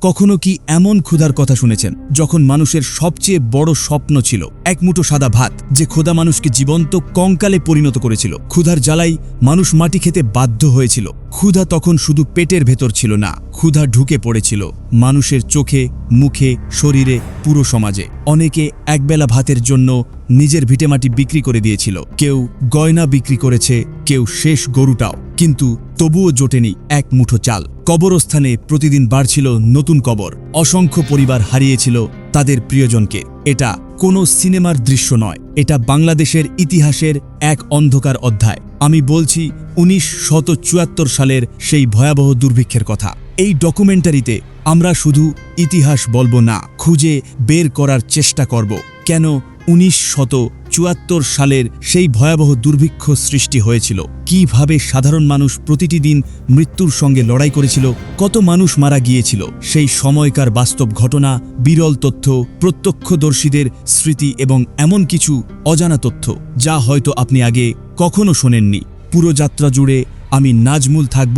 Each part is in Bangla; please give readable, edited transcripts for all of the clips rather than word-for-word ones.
কখনো কি এমন ক্ষুধার কথা শুনেছেন যখন মানুষের সবচেয়ে বড় স্বপ্ন ছিল এক মুঠো সাদা ভাত, যে ক্ষুধা মানুষকে জীবন্ত কঙ্কালে পরিণত করেছিল? ক্ষুধার জ্বালাই মানুষ মাটি খেতে বাধ্য হয়েছিল। ক্ষুধা তখন শুধু পেটের ভেতর ছিল না, ক্ষুধা ঢুকে পড়েছিল মানুষের চোখে, মুখে, শরীরে, পুরো সমাজে। অনেকে একবেলা ভাতের জন্য নিজের ভিটেমাটি বিক্রি করে দিয়েছিল, কেউ গয়না বিক্রি করেছে, কেউ শেষ গরুটাও। কিন্তু তবুও জোটেনি এক মুঠো চাল। কবরস্থানে প্রতিদিন বাড়ছিল নতুন কবর। অসংখ্য পরিবার হারিয়েছিল তাদের প্রিয়জনকে। এটা কোনো সিনেমার দৃশ্য নয়, এটা বাংলাদেশের ইতিহাসের এক অন্ধকার অধ্যায়। আমি বলছি 1974 সালের সেই ভয়াবহ দুর্ভিক্ষের কথা। এই ডকুমেন্টারিতে আমরা শুধু ইতিহাস বলবো না, খুঁজে বের করার চেষ্টা করব কেন 1974 সালের সেই ভয়াবহ দুর্ভিক্ষ সৃষ্টি হয়েছিল, কিভাবে সাধারণ মানুষ প্রতিটি দিন মৃত্যুর সঙ্গে লড়াই করেছিল, কত মানুষ মারা গিয়েছিল। সেই সময়কার বাস্তব ঘটনা, বিরল তথ্য, প্রত্যক্ষদর্শীদের স্মৃতি এবং এমন কিছু অজানা তথ্য যা হয়তো আপনি আগে কখনো শোনেননি। পুরো যাত্রা জুড়ে আমি নাজমুল থাকব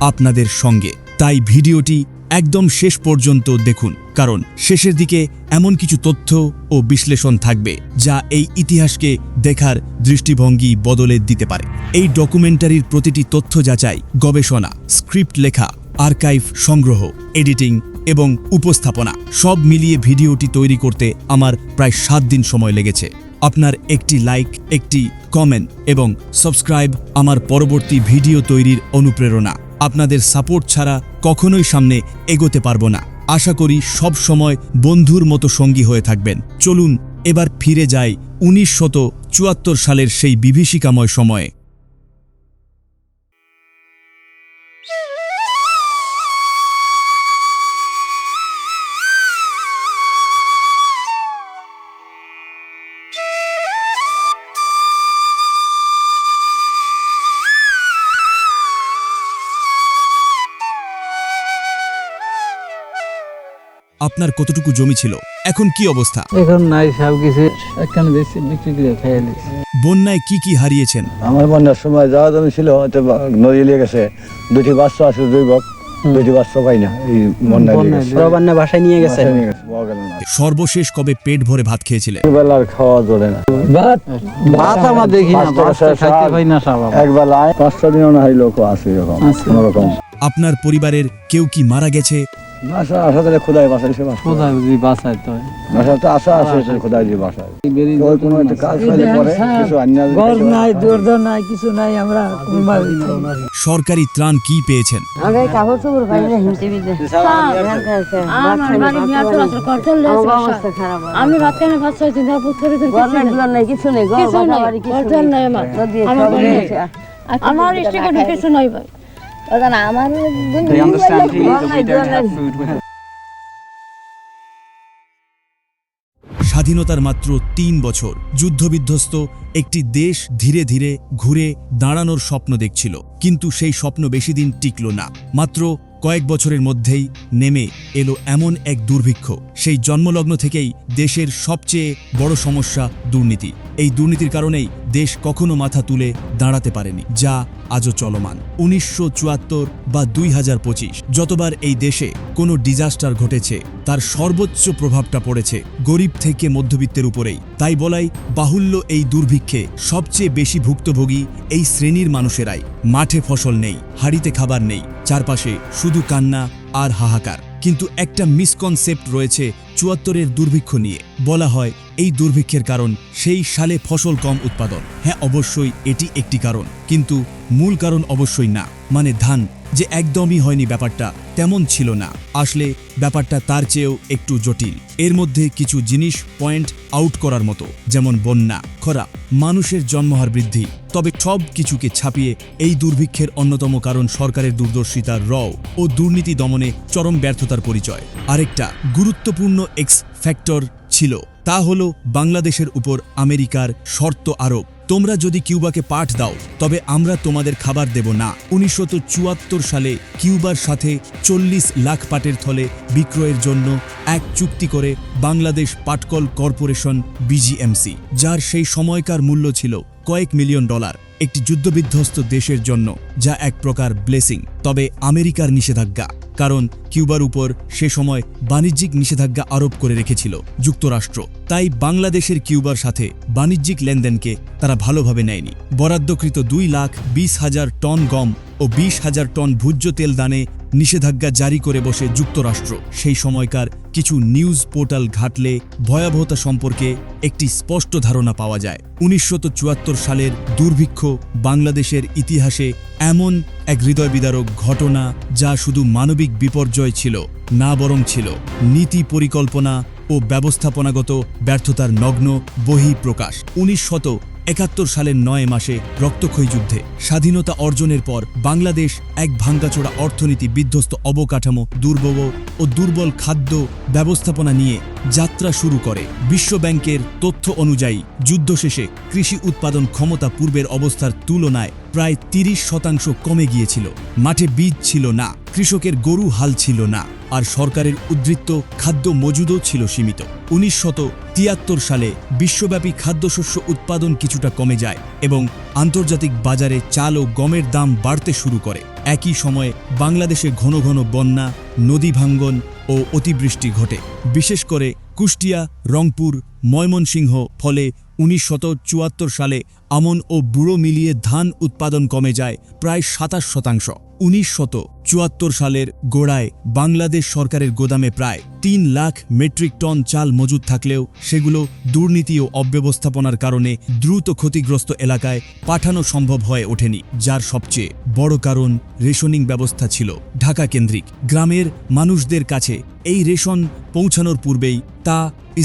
আপনাদের সঙ্গে। তাই ভিডিওটি একদম শেষ পর্যন্ত দেখুন, কারণ শেষের দিকে এমন কিছু তথ্য ও বিশ্লেষণ থাকবে যা এই ইতিহাসকে দেখার দৃষ্টিভঙ্গি বদলে দিতে পারে। এই ডকুমেন্টারির প্রতিটি তথ্য যাচাই, গবেষণা, স্ক্রিপ্ট লেখা, আর্কাইভ সংগ্রহ, এডিটিং এবং উপস্থাপনা সব মিলিয়ে ভিডিওটি তৈরি করতে আমার প্রায় 7 দিন সময় লেগেছে। আপনার একটি লাইক, একটি কমেন্ট এবং সাবস্ক্রাইব আমার পরবর্তী ভিডিও তৈরির অনুপ্রেরণা। আপনাদের সাপোর্ট ছাড়া কখনোই সামনে এগোতে পারবো না। আশা করি সব সময় বন্ধুর মতো সঙ্গী হয়ে থাকবেন। চলুন এবার ফিরে যাই 1974 সালের সেই বিভীষিকাময় সময়ে। আপনার কতটুকু জমি ছিল, এখন কি অবস্থা? এখন নাই, সব কিছু একখানে বেশি বিক্রি করে খেয়ে নিয়েছি। বন্যায় কি কি হারিয়েছেন? আমার বন্যার সময় যাওয়া জমি ছিল, হয়তো নদী লেগে গেছে। 2টি বাচ্চা আছে, জৈবক 2টি বাচ্চা পাই না, এই বন্যা বাসায় নিয়ে গেছে। সর্বশেষ কবে পেট ভরে ভাত খেয়েছিলেন? বেলার খাওয়া জোরে না, ভাত আমার দেখি না, খাইতে পাই না সব। এক বেলায় 5-6 দিনও না হইলো আছে এরকম কোনোরকম। আপনার পরিবারের কেউ কি মারা গেছে? আশা তাহলে খোদাই বাসায় সে খোদাই বুঝি বাসায় তো বাসা তো আশা আছে, খোদাই দিয়ে বাসায় ওই কোনো একটা কাজ হলে পরে কিছু আন্যায় ঘর নাই, দরজা নাই, কিছু নাই। আমরা সরকারি ত্রাণ কি পেয়েছেন? আগে কাগজ চোপড় পাই না, হিমতে বিদে আমার বাড়ি বিয়া চলাচল করতে অবস্থা খারাপ। আমি রাত কেন ভাত চাইছি না, পুত্রের নাই, কিছু নেই, ঘর নাই আমার স্টিকে কিছু নাই ভাই। আমার স্বাধীনতার মাত্র 3 বছর যুদ্ধবিধ্বস্ত একটি দেশ ধীরে ধীরে ঘুরে দাঁড়ানোর স্বপ্ন দেখছিল, কিন্তু সেই স্বপ্ন বেশি দিন টিকল না। মাত্র কয়েক বছরের মধ্যেই নেমে এলো এমন এক দুর্ভিক্ষ। সেই জন্মলগ্ন থেকেই দেশের সবচেয়ে বড় সমস্যা দুর্নীতি। এই দুর্নীতির কারণেই দেশ কখনো মাথা তুলে দাঁড়াতে পারেনি, যা আজও চলমান। 1974 বা 2025 যতবার এই দেশে কোনো ডিজাস্টার ঘটেছে, তার সর্বোচ্চ প্রভাবটা পড়েছে গরিব থেকে মধ্যবিত্তের উপরেই। তাই বলাই বাহুল্য, এই দুর্ভিক্ষে সবচেয়ে বেশি ভুক্তভোগী এই শ্রেণীর মানুষেরাই। মাঠে ফসল নেই, হাড়িতে খাবার নেই, চারপাশে শুধু কান্না আর হাহাকার। কিন্তু একটা মিসকনসেপ্ট রয়েছে 74-এর দুর্ভিক্ষ নিয়ে। বলা হয় এই দুর্ভিক্ষের কারণ সেই সালে ফসল কম উৎপাদন। হ্যাঁ, অবশ্যই এটি একটি কারণ, কিন্তু মূল কারণ অবশ্যই না। মানে ধান যে একদমই হয়নি, ব্যাপারটা তেমন ছিল না। আসলে ব্যাপারটা তার চেয়েও একটু জটিল। এর মধ্যে কিছু জিনিস পয়েন্ট আউট করার মতো, যেমন বন্যা, খরা, মানুষের জন্মহার বৃদ্ধি। তবে সব কিছুকে ছাপিয়ে এই দুর্ভিক্ষের অন্যতম কারণ সরকারের দূরদর্শিতার ও দুর্নীতি দমনে চরম ব্যর্থতার পরিচয়। আরেকটা গুরুত্বপূর্ণ এক্স ফ্যাক্টর ছিল, তা হলো বাংলাদেশের উপর আমেরিকার শর্ত আরোপ। তোমরা যদি কিউবাকে পাট দাও, তবে আমরা তোমাদের খাবার দেব না। 1974 সালে কিউবার সাথে 40 লাখ পাটের থলে বিক্রয়ের জন্য এক চুক্তি করে বাংলাদেশ পাটকল কর্পোরেশন BGMC, যার সেই সময়কার মূল্য ছিল কয়েক মিলিয়ন ডলার। একটি যুদ্ধবিধ্বস্ত দেশের জন্য যা এক প্রকার ব্লেসিং। তবে আমেরিকার নিষেধাজ্ঞা, কারণ কিউবার উপর সে সময় বাণিজ্যিক নিষেধাজ্ঞা আরোপ করে রেখেছিল যুক্তরাষ্ট্র। তাই বাংলাদেশের কিউবার সাথে বাণিজ্যিক লেনদেনকে তারা ভালোভাবে নেয়নি। বরাদ্দকৃত 2,20,000 টন গম ও 20,000 টন ভোজ্য তেল দানে নিষেধাজ্ঞা জারি করে বসে যুক্তরাষ্ট্র। সেই সময়কার কিছু নিউজ পোর্টাল ঘাটলে ভয়াবহতা সম্পর্কে একটি স্পষ্ট ধারণা পাওয়া যায়। 1974 সালের দুর্ভিক্ষ বাংলাদেশের ইতিহাসে এমন এক হৃদয়বিদারক ঘটনা, যা শুধু মানবিক বিপর্যয় ছিল না, বরং ছিল নীতি পরিকল্পনা ও ব্যবস্থাপনাগত ব্যর্থতার নগ্ন বহিঃপ্রকাশ। 1971 সালের 9 মাসে রক্তক্ষয়ী যুদ্ধে স্বাধীনতা অর্জনের পর বাংলাদেশ এক ভাঙ্গাচোরা অর্থনীতি, বিধ্বস্ত অবকাঠামো, দুর্বহ ও দুর্বল খাদ্য ব্যবস্থাপনা নিয়ে যাত্রা শুরু করে। বিশ্বব্যাংকের তথ্য অনুযায়ী যুদ্ধ শেষে কৃষি উৎপাদন ক্ষমতা পূর্বের অবস্থার তুলনায় প্রায় 30% কমে গিয়েছিল। মাঠে বীজ ছিল না, কৃষকের গরু হাল ছিল না, আর সরকারের উদ্ধৃত খাদ্য মজুদও ছিল সীমিত। 1973 সালে বিশ্বব্যাপী খাদ্যশস্য উৎপাদন কিছুটা কমে যায় এবং আন্তর্জাতিক বাজারে চাল ও গমের দাম বাড়তে শুরু করে। একই সময়ে বাংলাদেশে ঘন ঘন বন্যা, নদী ভাঙ্গন ও অতিবৃষ্টি ঘটে, বিশেষ করে কুষ্টিয়া, রংপুর, ময়মনসিংহ। ফলে 1974 সালে আমন ও বুড়ো মিলিয়ে ধান উৎপাদন কমে যায় প্রায় 27%। 1974 সালের গোড়ায় বাংলাদেশ সরকারের গোদামে প্রায় 3 লাখ মেট্রিক টন চাল মজুদ থাকলেও সেগুলো দুর্নীতি ও অব্যবস্থাপনার কারণে দ্রুত ক্ষতিগ্রস্ত এলাকায় পাঠানো সম্ভব হয়ে ওঠেনি, যার সবচেয়ে বড় কারণ রেশনিং ব্যবস্থা ছিল ঢাকা কেন্দ্রিক। গ্রামের মানুষদের কাছে এই রেশন পৌঁছানোর পূর্বেই তা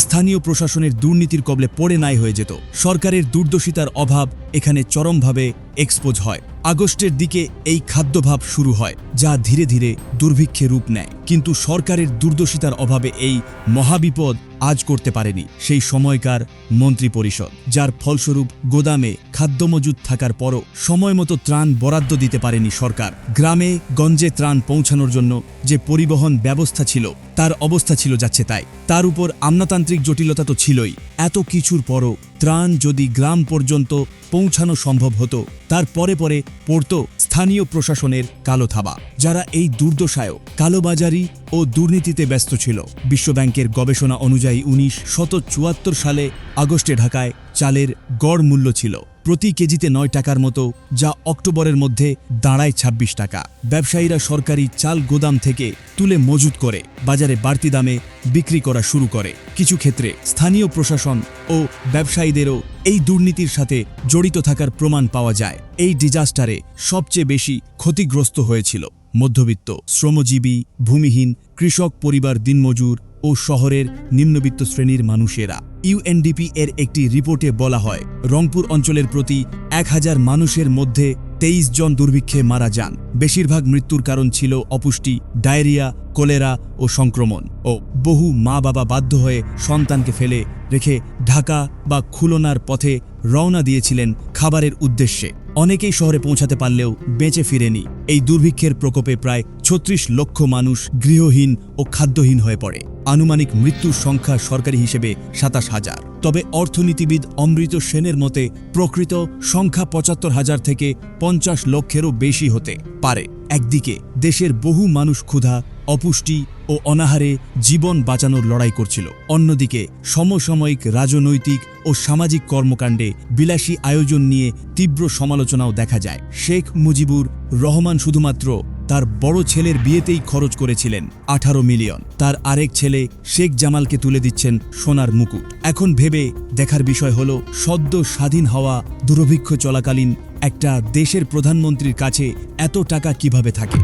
স্থানীয় প্রশাসনের দুর্নীতির কবলে পড়ে নাই হয়ে যেত। সরকারের দূরদর্শিতার অভাব এখানে চরমভাবে এক্সপোজ হয়। আগস্টের দিকে এই খাদ্যভাব শুরু হয়, যা ধীরে ধীরে দুর্ভিক্ষে রূপ নেয়। কিন্তু সরকারের দূরদর্শিতার অভাবে এই মহাবিপদ আজ করতে পারেনি সেই সময়কার মন্ত্রিপরিষদ, যার ফলস্বরূপ গোদামে খাদ্য মজুদ থাকার পরও সময়মতো ত্রাণ বরাদ্দ দিতে পারেনি সরকার। গ্রামে গঞ্জে ত্রাণ পৌঁছানোর জন্য যে পরিবহন ব্যবস্থা ছিল তার অবস্থা ছিল যাচ্ছে তাই। তার উপর আমলাতান্ত্রিক জটিলতা তো ছিলই। এত কিছুর পরও ত্রাণ যদি গ্রাম পর্যন্ত পৌঁছানো সম্ভব হতো, তার পরে পরে পড়ত স্থানীয় প্রশাসনের কালো থাবা, যারা এই দুর্দশায়ও কালোবাজারি ও দুর্নীতিতে ব্যস্ত ছিল। বিশ্বব্যাংকের গবেষণা অনুযায়ী 1974 সালে আগস্টে ঢাকায় চালের গড় মূল্য ছিল প্রতি কেজিতে 9 টাকার মতো, যা অক্টোবরের মধ্যে দাঁড়ায় 26 টাকা। ব্যবসায়ীরা সরকারি চাল গোদাম থেকে তুলে মজুত করে বাজারে বাড়তি দামে বিক্রি করা শুরু করে। কিছু ক্ষেত্রে স্থানীয় প্রশাসন ও ব্যবসায়ীদেরও এই দুর্নীতির সাথে জড়িত থাকার প্রমাণ পাওয়া যায়। এই ডিজাস্টারে সবচেয়ে বেশি ক্ষতিগ্রস্ত হয়েছিল মধ্যবিত্ত, শ্রমজীবী, ভূমিহীন, কৃষক পরিবার, দিনমজুর ও শহরের নিম্নবিত্ত শ্রেণীর মানুষেরা। ইউএনডিপি এর একটি রিপোর্টে বলা হয়, রংপুর অঞ্চলের প্রতি 1000 মানুষের মধ্যে 23 জন দুর্ভিক্ষে মারা যান। বেশিরভাগ মৃত্যুর কারণ ছিল অপুষ্টি, ডায়রিয়া, কলেরা ও সংক্রমণ। ও বহু মা বাবা বাধ্য হয়ে সন্তানকে ফেলে রেখে ঢাকা বা খুলনার পথে রওনা দিয়েছিলেন খাবারের উদ্দেশ্যে। অনেকেই শহরে পৌঁছাতে পারলেও বেঁচে ফিরেনি। এই দুর্ভিক্ষের প্রকোপে প্রায় 36 লক্ষ মানুষ গৃহহীন ও খাদ্যহীন হয়ে পড়ে। আনুমানিক মৃত্যুর সংখ্যা সরকারি হিসেবে 27,000। তবে অর্থনীতিবিদ অমৃত সেনের মতে প্রকৃত সংখ্যা 75,000 থেকে 50 লক্ষেরও বেশি হতে পারে। একদিকে দেশের বহু মানুষ ক্ষুধা, অপুষ্টি ও অনাহারে জীবন বাঁচানোর লড়াই করছিল, অন্যদিকে সমসাময়িক রাজনৈতিক ও সামাজিক কর্মকাণ্ডে বিলাসী আয়োজন নিয়ে তীব্র সমালোচনাও দেখা যায়। শেখ মুজিবুর রহমান শুধুমাত্র তার বড় ছেলের বিয়েতেই খরচ করেছিলেন 18 মিলিয়ন। তার আরেক ছেলে শেখ জামালকে তুলে দিচ্ছেন সোনার মুকুট। এখন ভেবে দেখার বিষয় হলো, সদ্য স্বাধীন হওয়া দুর্ভিক্ষ চলাকালীন একটা দেশের প্রধানমন্ত্রীর কাছে এত টাকা কিভাবে থাকে।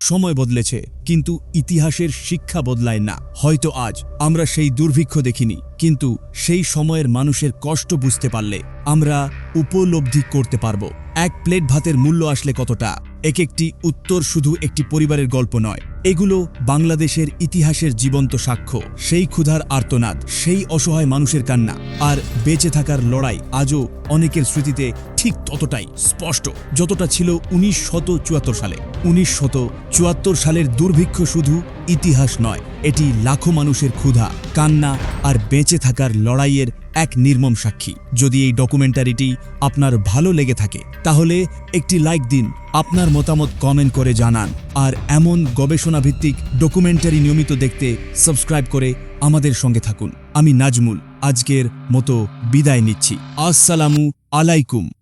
সময় বদলেছে, কিন্তু ইতিহাসের শিক্ষা বদলায় না। হয়তো আজ আমরা সেই দুর্ভিক্ষ দেখিনি, কিন্তু সেই সময়ের মানুষের কষ্ট বুঝতে পারলে আমরা উপলব্ধি করতে পারব এক প্লেট ভাতের মূল্য আসলে কতটা। এক একটি উত্তর শুধু একটি পরিবারের গল্প নয়, এগুলো বাংলাদেশের ইতিহাসের জীবন্ত সাক্ষ্য। সেই ক্ষুধার আর্তনাদ, সেই অসহায় মানুষের কান্না আর বেঁচে থাকার লড়াই আজও অনেকের স্মৃতিতে ঠিক ততটাই স্পষ্ট যতটা ছিল 1974 সালে। 1974 সালের দুর্ভিক্ষ শুধু ইতিহাস নয়, এটি লাখো মানুষের ক্ষুধা, কান্না আর বেঁচে থাকার লড়াইয়ের এক নির্মম সাক্ষী। যদি এই ডকুমেন্টারিটি আপনার ভালো লেগে থাকে তাহলে একটি লাইক দিন, আপনার মতামত কমেন্ট করে জানান, আর এমন গবেষণাভিত্তিক ডকুমেন্টারি নিয়মিত দেখতে সাবস্ক্রাইব করে আমাদের সঙ্গে থাকুন। আমি নাজমুল আজকের মতো বিদায় নিচ্ছি। আসসালামু আলাইকুম।